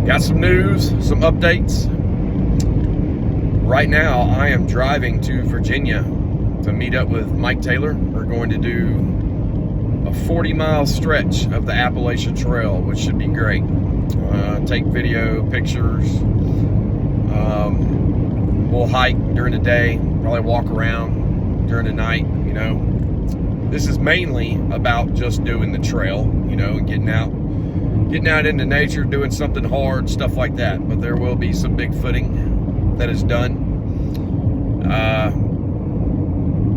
Got some news, some updates. Right now, I am driving to Virginia to meet up with Mike Taylor. We're going to do a 40-mile stretch of the Appalachian Trail, which should be great. Take video, pictures. We'll hike during the day, probably walk around during the night, you know. This is mainly about just doing the trail, you know, and getting out into nature, doing something hard, stuff like that. But there will be some big footing that is done.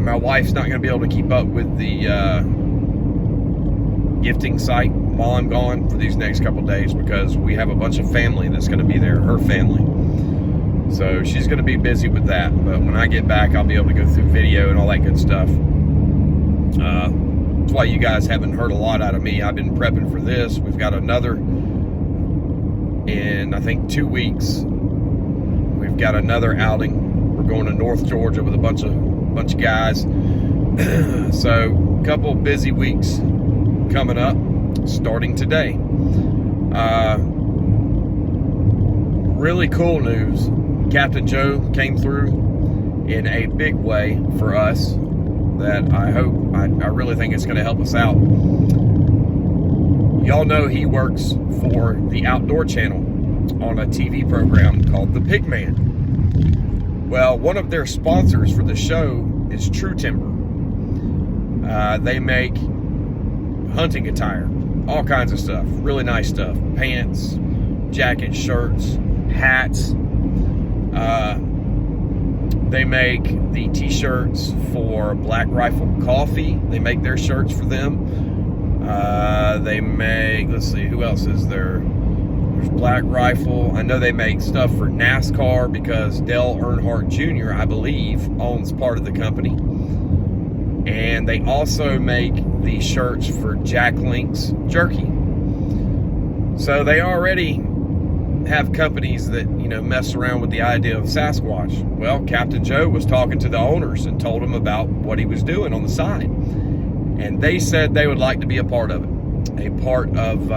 My wife's not going to be able to keep up with the gifting site while I'm gone for these next couple days because we have a bunch of family that's going to be there, her family. So she's going to be busy with that. But when I get back, I'll be able to go through video and all that good stuff. That's why you guys haven't heard a lot out of me. I've been prepping for this. We've got another in, I think, 2 weeks. We've got another outing. We're going to North Georgia with a bunch of guys. So a couple busy weeks coming up, starting today. Really cool news. Captain Joe came through in a big way for us that I really think it's going to help us out. Y'all know he works for the Outdoor Channel on a TV program called The Pig Man. Well, one of their sponsors for the show is True Timber. They make hunting attire, all kinds of stuff, really nice stuff. Pants, jackets, shirts, hats. They make the t-shirts for Black Rifle Coffee. They make their shirts for them. They make, let's see, who else is there? There's Black Rifle. I know they make stuff for NASCAR because Dale Earnhardt Jr., I believe, owns part of the company. And they also make the shirts for Jack Link's Jerky. So they already have companies that, you know, mess around with the idea of Sasquatch. Well, Captain Joe was talking to the owners and told them about what he was doing on the side. And they said they would like to be a part of it, a part of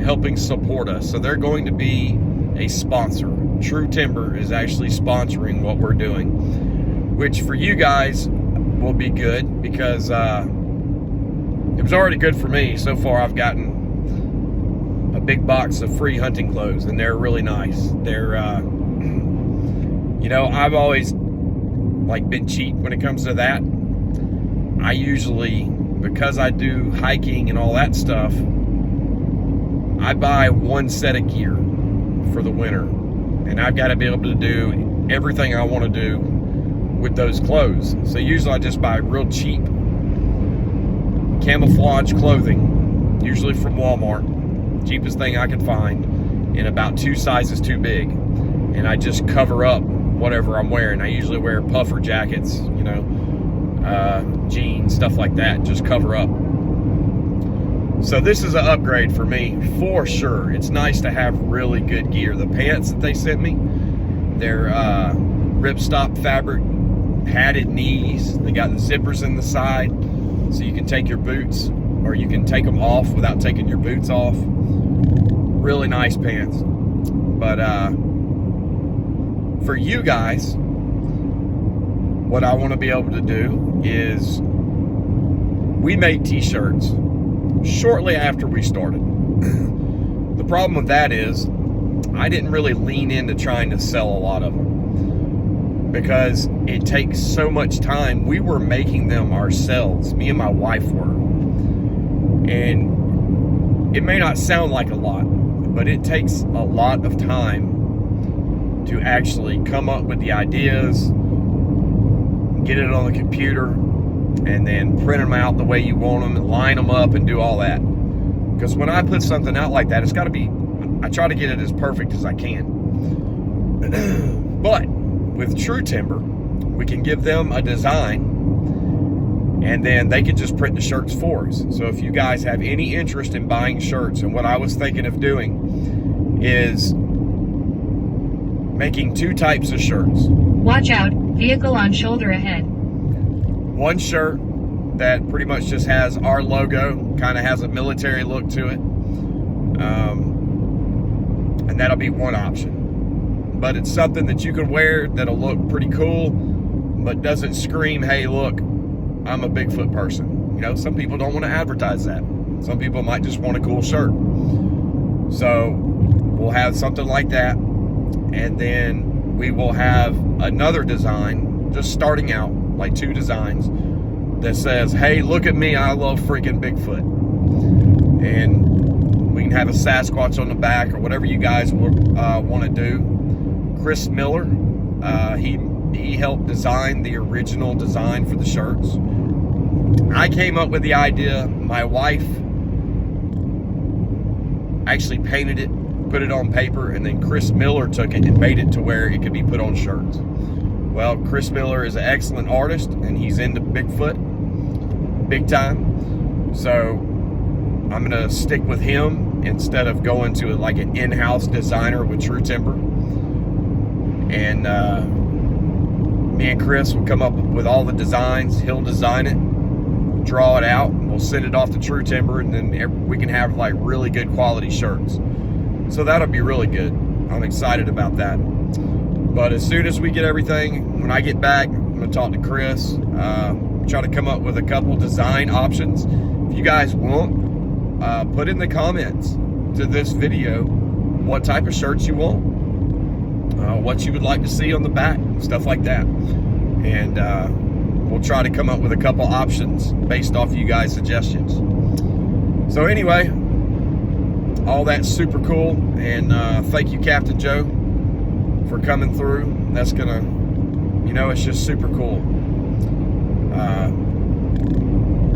helping support us. So they're going to be a sponsor. True Timber is actually sponsoring what we're doing, which for you guys will be good because it was already good for me. So far I've gotten a big box of free hunting clothes, and they're really nice. They're, you know, I've always like been cheap when it comes to that. I usually, because I do hiking and all that stuff, I buy one set of gear for the winter, and I've got to be able to do everything I want to do with those clothes. So usually I just buy real cheap camouflage clothing, usually from Walmart. Cheapest thing I can find, in about 2 sizes too big, and I just cover up whatever I'm wearing. I usually wear puffer jackets, you know, jeans, stuff like that, just cover up. So this is an upgrade for me for sure. It's nice to have really good gear. The pants that they sent me, they're ripstop fabric, padded knees. They got the zippers in the side, so you can take your boots, or you can take them off without taking your boots off. Really nice pants. But for you guys, what I want to be able to do is, we made t-shirts shortly after we started. The problem with that is I didn't really lean into trying to sell a lot of them because it takes so much time. We were making them ourselves, me and my wife were. And it may not sound like a lot, but it takes a lot of time to actually come up with the ideas, get it on the computer, and then print them out the way you want them and line them up and do all that. Because when I put something out like that, it's got to be, I try to get it as perfect as I can. But with True Timber, we can give them a design, and then they can just print the shirts for us. So if you guys have any interest in buying shirts, and what I was thinking of doing is making 2 types of shirts. Watch out, vehicle on shoulder ahead. One shirt that pretty much just has our logo, kind of has a military look to it. and that'll be one option. But it's something that you can wear that'll look pretty cool, but doesn't scream, hey, look, I'm a Bigfoot person. You know, some people don't want to advertise that. Some people might just want a cool shirt. So we'll have something like that. And then we will have another design, just starting out, like 2 designs, that says, hey, look at me, I love freaking Bigfoot. And we can have a Sasquatch on the back or whatever you guys want to do. Chris Miller, he helped design the original design for the shirts. I came up with the idea. My wife actually painted it, put it on paper, and then Chris Miller took it and made it to where it could be put on shirts. Well, Chris Miller is an excellent artist, and he's into Bigfoot big time. So I'm gonna stick with him instead of going to like an in-house designer with True Timber. And me and Chris will come up with all the designs. He'll design it, draw it out, and we'll send it off to True Timber, and then we can have like really good quality shirts. So that'll be really good. I'm excited about that. But as soon as we get everything, when I get back, I'm gonna talk to Chris, try to come up with a couple design options. If you guys want, put in the comments to this video what type of shirts you want, what you would like to see on the back, stuff like that. And we'll try to come up with a couple options based off you guys' suggestions. So anyway, all that's super cool, and thank you, Captain Joe, for coming through. That's gonna, you know, it's just super cool.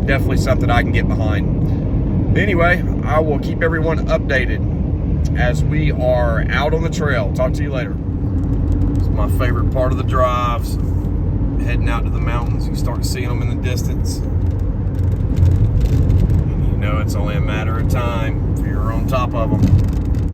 Definitely something I can get behind. But anyway, I will keep everyone updated as we are out on the trail. Talk to you later. It's my favorite part of the drives, heading out to the mountains. You start seeing them in the distance, and you know it's only a matter of time before you're on top of them.